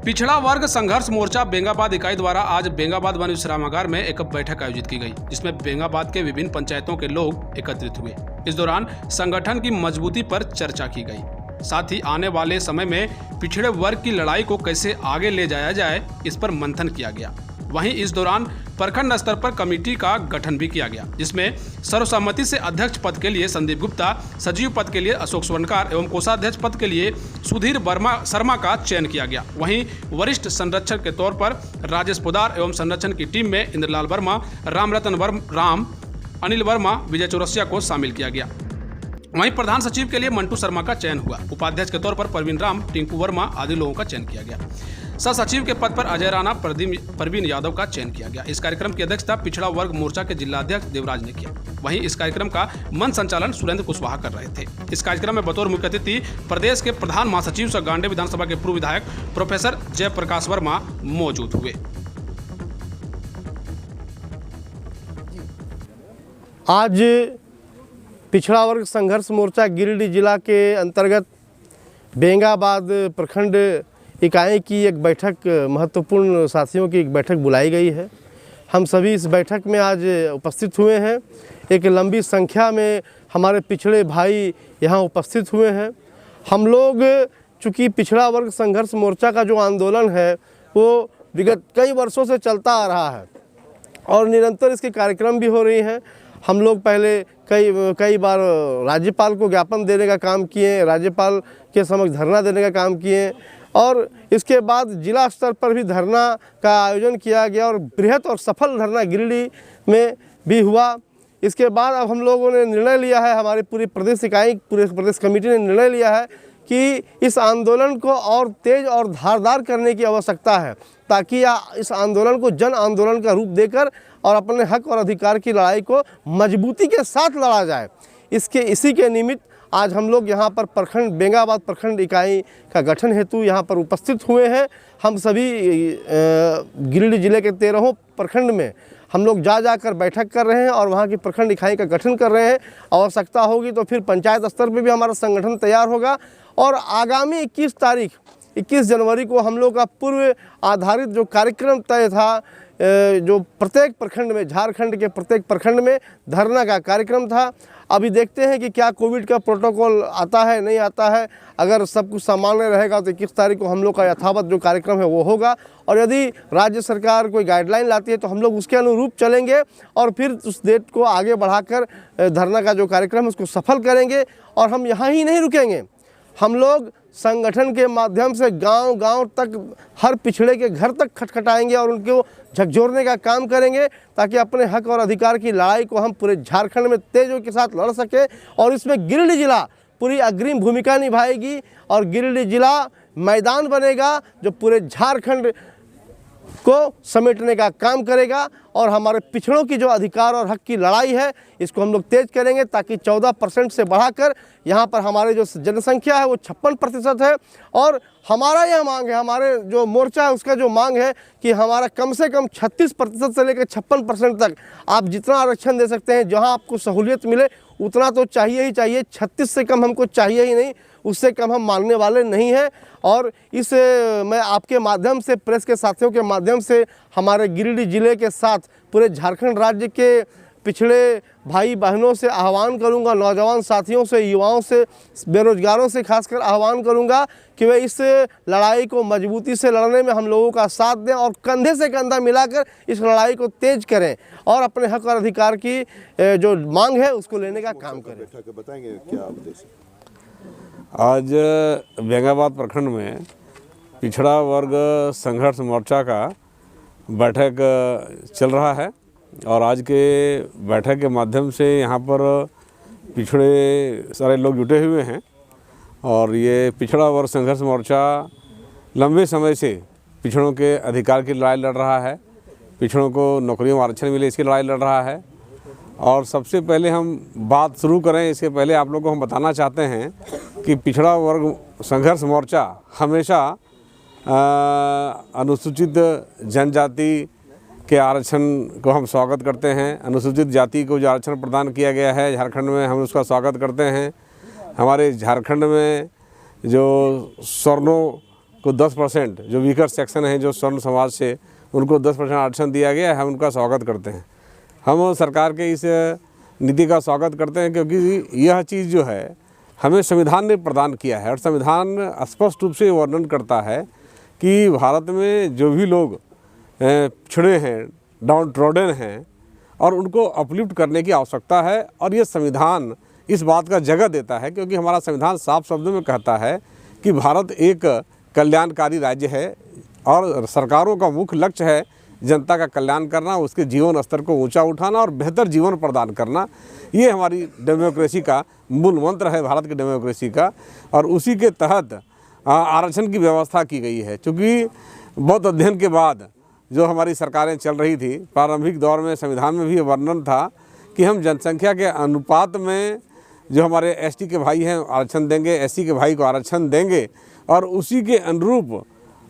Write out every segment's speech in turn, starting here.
पिछड़ा वर्ग संघर्ष मोर्चा बेंगाबाद इकाई द्वारा आज बेंगाबाद वन विश्रामागार में एक बैठक आयोजित की गई, जिसमें बेंगाबाद के विभिन्न पंचायतों के लोग एकत्रित हुए। इस दौरान संगठन की मजबूती पर चर्चा की गई। साथ ही आने वाले समय में पिछड़े वर्ग की लड़ाई को कैसे आगे ले जाया जाए, इस पर मंथन किया गया। वहीं इस दौरान प्रखंड स्तर पर कमेटी का गठन भी किया गया, जिसमें सर्वसम्मति से अध्यक्ष पद के लिए संदीप गुप्ता, सचिव पद के लिए अशोक स्वर्णकार एवं कोषाध्यक्ष पद के लिए सुधीर शर्मा का चयन किया गया। वहीं वरिष्ठ संरक्षक के तौर पर राजेश पोदार एवं संरक्षण की टीम में इंद्रलाल वर्मा, राम, अनिल वर्मा, विजय चौरसिया को शामिल किया गया। वहीं प्रधान सचिव के लिए मंटू शर्मा का चयन हुआ। उपाध्यक्ष के तौर पर परवीन राम, टिंकू वर्मा आदि लोगों का चयन किया गया। सह सचिव के पद पर अजय राणा, परवीन यादव का चयन किया गया। इस कार्यक्रम की अध्यक्षता पिछड़ा वर्ग मोर्चा के जिलाध्यक्ष देवराज ने किया। वहीं इस कार्यक्रम का मंच संचालन सुरेंद्र कुशवाहा कर रहे थे। इस कार्यक्रम में बतौर मुख्य अतिथि प्रदेश के प्रधान महासचिव सह गांडे विधानसभा के पूर्व विधायक प्रोफेसर जयप्रकाश वर्मा मौजूद हुए। आज पिछड़ा वर्ग संघर्ष मोर्चा गिरिडीह जिला के अंतर्गत बेंगाबाद प्रखंड इकाई की एक बैठक, महत्वपूर्ण साथियों की एक बैठक बुलाई गई है। हम सभी इस बैठक में आज उपस्थित हुए हैं। एक लंबी संख्या में हमारे पिछड़े भाई यहाँ उपस्थित हुए हैं। हम लोग चूँकि पिछड़ा वर्ग संघर्ष मोर्चा का जो आंदोलन है वो विगत कई वर्षों से चलता आ रहा है और निरंतर इसके कार्यक्रम भी हो रही हैं। हम लोग पहले कई बार राज्यपाल को ज्ञापन देने का काम किए, राज्यपाल के समक्ष धरना देने का काम किए और इसके बाद जिला स्तर पर भी धरना का आयोजन किया गया और बृहत और सफल धरना गिरिडीह में भी हुआ। इसके बाद अब हम लोगों ने निर्णय लिया है, हमारी पूरी प्रदेश इकाई, पूरे प्रदेश कमेटी ने निर्णय लिया है कि इस आंदोलन को और तेज और धारदार करने की आवश्यकता है, ताकि इस आंदोलन को जन आंदोलन का रूप देकर और अपने हक और अधिकार की लड़ाई को मजबूती के साथ लड़ा जाए। इसी के निमित्त आज हम लोग यहाँ पर बेंगाबाद प्रखंड इकाई का गठन हेतु यहाँ पर उपस्थित हुए हैं। हम सभी गिरिडीह जिले के 13 प्रखंड में हम लोग जाकर बैठक कर रहे हैं और वहाँ की प्रखंड इकाई का गठन कर रहे हैं। आवश्यकता होगी तो फिर पंचायत स्तर पर भी हमारा संगठन तैयार होगा और आगामी 21 जनवरी को हम लोग का पूर्व आधारित जो कार्यक्रम तय था, जो प्रत्येक प्रखंड में, झारखंड के प्रत्येक प्रखंड में धरना का कार्यक्रम था। अभी देखते हैं कि क्या कोविड का प्रोटोकॉल आता है, नहीं आता है। अगर सब कुछ सामान्य रहेगा तो 21 तारीख को हम लोग का यथावत जो कार्यक्रम है वो होगा और यदि राज्य सरकार कोई गाइडलाइन लाती है तो हम लोग उसके अनुरूप चलेंगे और फिर उस डेट को आगे बढ़ाकर धरना का जो कार्यक्रम है उसको सफल करेंगे। और हम यहाँ ही नहीं रुकेंगे, हम लोग संगठन के माध्यम से गांव-गांव तक, हर पिछड़े के घर तक खटखटाएंगे और उनको झकझोरने का काम करेंगे, ताकि अपने हक और अधिकार की लड़ाई को हम पूरे झारखंड में तेजों के साथ लड़ सकें। और इसमें गिरिडीह जिला पूरी अग्रिम भूमिका निभाएगी और गिरिडीह जिला मैदान बनेगा जो पूरे झारखंड को समेटने का काम करेगा और हमारे पिछड़ों की जो अधिकार और हक की लड़ाई है इसको हम लोग तेज करेंगे, ताकि 14% से बढ़ाकर यहाँ पर हमारे जो जनसंख्या है वो 56% है। और हमारा यह मांग है, हमारे जो मोर्चा है उसका जो मांग है कि हमारा कम से कम 36% से लेकर 56% तक आप जितना आरक्षण दे सकते हैं, जहाँ आपको सहूलियत मिले उतना तो चाहिए ही चाहिए। 36 से कम हमको चाहिए ही नहीं, उससे कम हम मानने वाले नहीं हैं। और इस मैं आपके माध्यम से, प्रेस के साथियों के माध्यम से हमारे गिरिडीह जिले के साथ पूरे झारखंड राज्य के पिछड़े भाई बहनों से आह्वान करूंगा, नौजवान साथियों से, युवाओं से, बेरोजगारों से खासकर आह्वान करूंगा कि वे इस लड़ाई को मजबूती से लड़ने में हम लोगों का साथ दें और कंधे से कंधा मिलाकर इस लड़ाई को तेज करें और अपने हक और अधिकार की जो मांग है उसको लेने का काम करें। बताएंगे क्या उद्देश्य? आज बेंगाबाद प्रखंड में पिछड़ा वर्ग संघर्ष मोर्चा का बैठक चल रहा है और आज के बैठक के माध्यम से यहाँ पर पिछड़े सारे लोग जुटे हुए हैं और ये पिछड़ा वर्ग संघर्ष मोर्चा लंबे समय से पिछड़ों के अधिकार की लड़ाई लड़ रहा है, पिछड़ों को नौकरियों में आरक्षण मिले इसकी लड़ाई लड़ रहा है। और सबसे पहले हम बात शुरू करें, इसके पहले आप लोगों को हम बताना चाहते हैं कि पिछड़ा वर्ग संघर्ष मोर्चा हमेशा अनुसूचित जनजाति के आरक्षण को हम स्वागत करते हैं। अनुसूचित जाति को जो आरक्षण प्रदान किया गया है झारखंड में, हम उसका स्वागत करते हैं। हमारे झारखंड में जो स्वर्णों को 10% जो वीकर सेक्शन है, जो स्वर्ण समाज से, उनको 10% आरक्षण दिया गया है। हम उनका स्वागत करते हैं। हम सरकार के इस नीति का स्वागत करते हैं क्योंकि यह चीज़ जो है हमें संविधान ने प्रदान किया है और संविधान स्पष्ट रूप से वर्णन करता है कि भारत में जो भी लोग पिछड़े हैं, डाउन ट्रोडन हैं, और उनको अपलिफ्ट करने की आवश्यकता है। और ये संविधान इस बात का जगह देता है क्योंकि हमारा संविधान साफ शब्दों में कहता है कि भारत एक कल्याणकारी राज्य है और सरकारों का मुख्य लक्ष्य है जनता का कल्याण करना, उसके जीवन स्तर को ऊंचा उठाना और बेहतर जीवन प्रदान करना। ये हमारी डेमोक्रेसी का मूल मंत्र है, भारत की डेमोक्रेसी का। और उसी के तहत आरक्षण की व्यवस्था की गई है। चूँकि बहुत अध्ययन के बाद जो हमारी सरकारें चल रही थी, प्रारंभिक दौर में संविधान में भी वर्णन था कि हम जनसंख्या के अनुपात में जो हमारे एसटी के भाई हैं आरक्षण देंगे, एससी के भाई को आरक्षण देंगे। और उसी के अनुरूप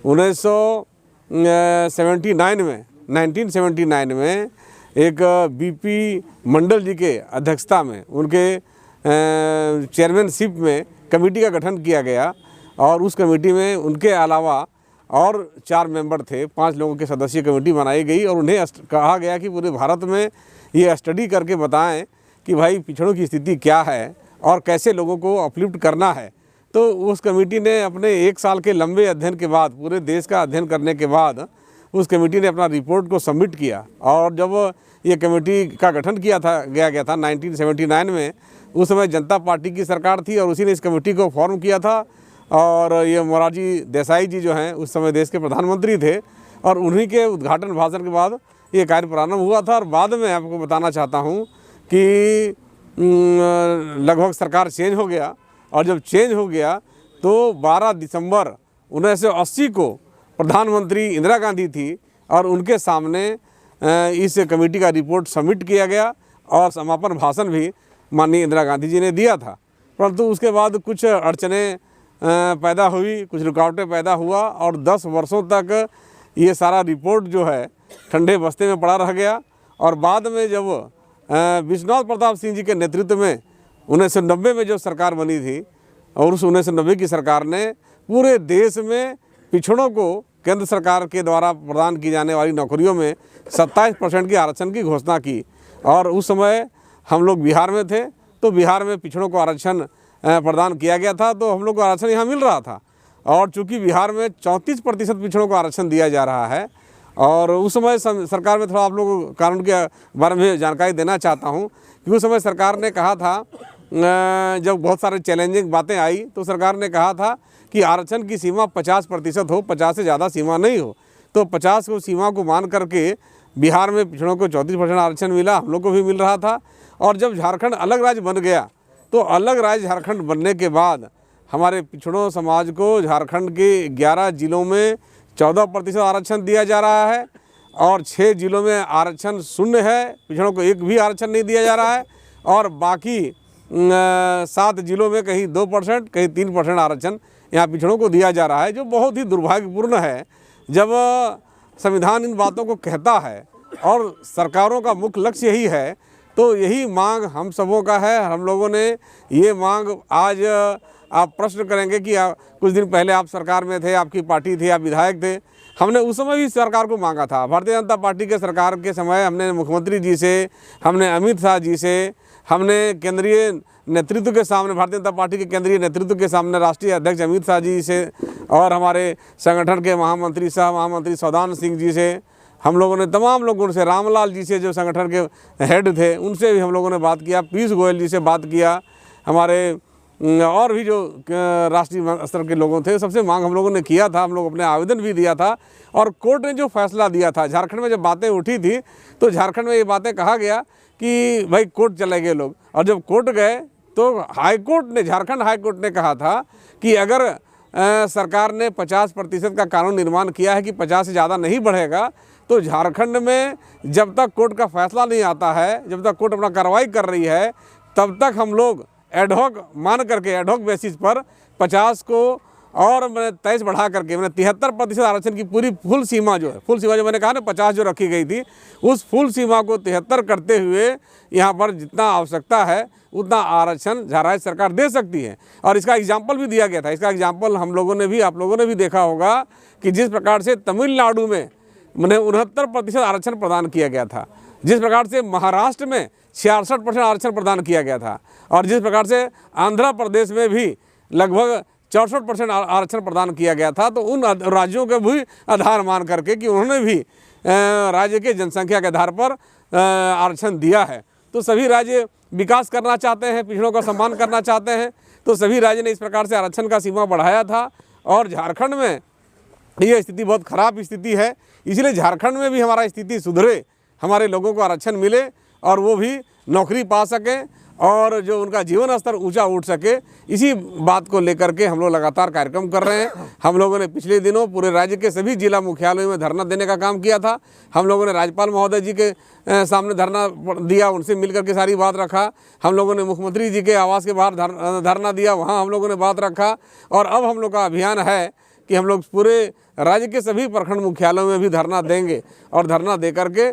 1979 में एक बीपी मंडल जी के अध्यक्षता में, उनके चेयरमैनशिप में कमेटी का गठन किया गया। और उस कमेटी में उनके अलावा और 4 मेंबर थे, 5 लोगों की सदस्यीय कमेटी बनाई गई और उन्हें कहा गया कि पूरे भारत में ये स्टडी करके बताएं कि भाई पिछड़ों की स्थिति क्या है और कैसे लोगों को अपलिफ्ट करना है। तो उस कमेटी ने अपने 1 साल के लंबे अध्ययन के बाद, पूरे देश का अध्ययन करने के बाद, उस कमेटी ने अपना रिपोर्ट को सबमिट किया। और जब ये कमेटी का गठन गया था 1979 में, उस समय जनता पार्टी की सरकार थी और उसी ने इस कमेटी को फॉर्म किया था। और ये मोरारजी देसाई जी जो हैं उस समय देश के प्रधानमंत्री थे और उन्हीं के उद्घाटन भाषण के बाद ये कार्य प्रारंभ हुआ था। और बाद में आपको बताना चाहता हूँ कि लगभग सरकार चेंज हो गया और जब चेंज हो गया तो 12 दिसंबर 1980 को प्रधानमंत्री इंदिरा गांधी थी और उनके सामने इस कमेटी का रिपोर्ट सबमिट किया गया और समापन भाषण भी माननीय इंदिरा गांधी जी ने दिया था। परंतु उसके बाद कुछ अड़चनें पैदा हुई, कुछ रुकावटें पैदा हुआ और 10 वर्षों तक ये सारा रिपोर्ट जो है ठंडे बस्ते में पड़ा रह गया। और बाद में जब विश्वनाथ प्रताप सिंह जी के नेतृत्व में 1990 में जो सरकार बनी थी और उस 1990 की सरकार ने पूरे देश में पिछड़ों को केंद्र सरकार के द्वारा प्रदान की जाने वाली नौकरियों में 27% की आरक्षण की घोषणा की। और उस समय हम लोग बिहार में थे तो बिहार में पिछड़ों को आरक्षण प्रदान किया गया था, तो हम लोग को आरक्षण यहाँ मिल रहा था। और चूंकि बिहार में 34% पिछड़ों को आरक्षण दिया जा रहा है और उस समय सरकार में थोड़ा आप लोगों को कानून के बारे में जानकारी देना चाहता हूँ कि उस समय सरकार ने कहा था, जब बहुत सारे चैलेंजिंग बातें आई तो सरकार ने कहा था कि आरक्षण की सीमा 50% हो, 50 से ज़्यादा सीमा नहीं हो। तो 50 को सीमा को मान करके बिहार में पिछड़ों को 34% आरक्षण मिला, हम लोग को भी मिल रहा था। और जब झारखंड अलग राज्य बन गया तो अलग राज्य झारखंड बनने के बाद हमारे पिछड़ों समाज को झारखंड के 11 जिलों में 14% आरक्षण दिया जा रहा है और 6 जिलों में आरक्षण शून्य है, पिछड़ों को एक भी आरक्षण नहीं दिया जा रहा है। और बाकी 7 जिलों में कहीं 2%, कहीं 3% आरक्षण यहाँ पिछड़ों को दिया जा रहा है, जो बहुत ही दुर्भाग्यपूर्ण है। जब संविधान इन बातों को कहता है और सरकारों का मुख्य लक्ष्य यही है, तो यही मांग हम सबों का है। हम लोगों ने ये मांग, आज आप प्रश्न करेंगे कि कुछ दिन पहले आप सरकार में थे, आपकी पार्टी थी, आप विधायक थे, हमने उस समय भी सरकार को मांगा था। भारतीय जनता पार्टी के सरकार के समय हमने मुख्यमंत्री जी से, हमने अमित शाह जी से, हमने केंद्रीय नेतृत्व के सामने, भारतीय जनता पार्टी के केंद्रीय नेतृत्व के सामने राष्ट्रीय अध्यक्ष अमित शाह जी से और हमारे संगठन के महामंत्री महामंत्री सौदान सिंह जी से, हम लोगों ने तमाम लोगों से, रामलाल जी से जो संगठन के हेड थे उनसे भी हम लोगों ने बात किया, पीयूष गोयल जी से बात किया, हमारे और भी जो राष्ट्रीय स्तर के लोगों थे सबसे मांग हम लोगों ने किया था। हम लोग अपने आवेदन भी दिया था और कोर्ट ने जो फैसला दिया था, झारखंड में जब बातें उठी थी तो झारखंड में ये बातें कहा गया कि भाई कोर्ट चले गए लोग। और जब कोर्ट गए तो हाईकोर्ट ने, झारखंड हाईकोर्ट ने कहा था कि अगर सरकार ने 50% का कानून निर्माण किया है कि 50 से ज़्यादा नहीं बढ़ेगा, तो झारखंड में जब तक कोर्ट का फैसला नहीं आता है, जब तक कोर्ट अपना कार्रवाई कर रही है, तब तक हम लोग एडहॉक मान करके, एडहॉक बेसिस पर 50 को और मैंने 23 बढ़ा करके मैंने 73% आरक्षण की पूरी फुल सीमा जो है, फुल सीमा जो मैंने कहा ना 50 जो रखी गई थी, उस फुल सीमा को 73 करते हुए यहाँ पर जितना आवश्यकता है उतना आरक्षण राज्य सरकार दे सकती है। और इसका एग्जाम्पल भी दिया गया था। इसका एग्जाम्पल हम लोगों ने भी, आप लोगों ने भी देखा होगा कि जिस प्रकार से तमिलनाडु में मैंने 69% आरक्षण प्रदान किया गया था, जिस प्रकार से महाराष्ट्र में 66% आरक्षण प्रदान किया गया था, और जिस प्रकार से आंध्र प्रदेश में भी लगभग 64% आरक्षण प्रदान किया गया था। तो उन राज्यों के भी आधार मान करके कि उन्होंने भी राज्य के जनसंख्या के आधार पर आरक्षण दिया है। तो सभी राज्य विकास करना चाहते हैं, पिछड़ों का सम्मान करना चाहते हैं, तो सभी राज्य ने इस प्रकार से आरक्षण का सीमा बढ़ाया था। और झारखंड में ये स्थिति बहुत ख़राब स्थिति है, इसलिए झारखंड में भी हमारा स्थिति सुधरे, हमारे लोगों को आरक्षण मिले और वो भी नौकरी पा सकें और जो उनका जीवन स्तर ऊंचा उठ सके। इसी बात को लेकर के हम लोग लगातार कार्यक्रम कर रहे हैं। हम लोगों ने पिछले दिनों पूरे राज्य के सभी जिला मुख्यालयों में धरना देने का काम किया था। हम लोगों ने राज्यपाल महोदय जी के सामने धरना दिया, उनसे मिलकर के सारी बात रखा। हम लोगों ने मुख्यमंत्री जी के आवास के बाहर धरना दिया, वहाँ हम लोगों ने बात रखा। और अब हम लोग का अभियान है कि हम लोग पूरे राज्य के सभी प्रखंड मुख्यालयों में भी धरना देंगे और धरना दे करके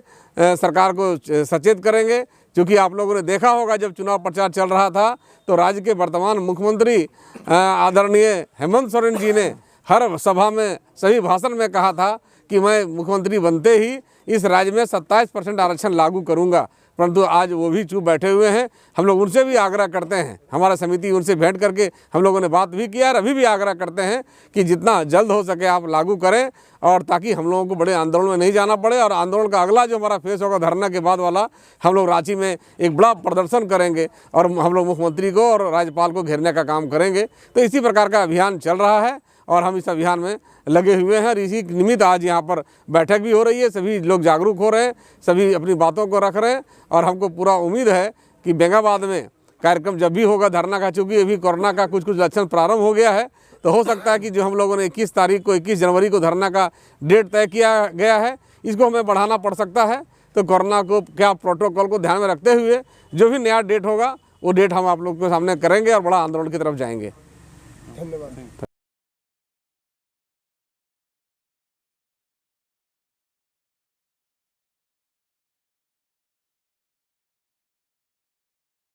सरकार को सचेत करेंगे। क्योंकि आप लोगों ने देखा होगा जब चुनाव प्रचार चल रहा था तो राज्य के वर्तमान मुख्यमंत्री आदरणीय हेमंत सोरेन जी ने हर सभा में, सभी भाषण में कहा था कि मैं मुख्यमंत्री बनते ही इस राज्य में 27% आरक्षण लागू करूंगा। परंतु आज वो भी चुप बैठे हुए हैं। हम लोग उनसे भी आग्रह करते हैं, हमारा समिति उनसे भेंट करके हम लोगों ने बात भी किया और अभी भी आग्रह करते हैं कि जितना जल्द हो सके आप लागू करें, और ताकि हम लोगों को बड़े आंदोलन में नहीं जाना पड़े। और आंदोलन का अगला जो हमारा फेस होगा धरना के बाद वाला, हम लोग रांची में एक बड़ा प्रदर्शन करेंगे और हम लोग मुख्यमंत्री को और राज्यपाल को घेरने का काम करेंगे। तो इसी प्रकार का अभियान चल रहा है और हम इस अभियान में लगे हुए हैं। और इसी निमित्त आज यहाँ पर बैठक भी हो रही है, सभी लोग जागरूक हो रहे हैं, सभी अपनी बातों को रख रहे हैं। और हमको पूरा उम्मीद है कि बेंगाबाद में कार्यक्रम जब भी होगा धरना का, चूँकि अभी कोरोना का कुछ लक्षण प्रारंभ हो गया है, तो हो सकता है कि जो हम लोगों ने 21 तारीख को 21 जनवरी को धरना का डेट तय किया गया है, इसको हमें बढ़ाना पड़ सकता है। तो कोरोना को क्या प्रोटोकॉल को ध्यान में रखते हुए जो भी नया डेट होगा वो डेट हम आप लोग के सामने करेंगे और बड़ा आंदोलन की तरफ जाएंगे। धन्यवाद।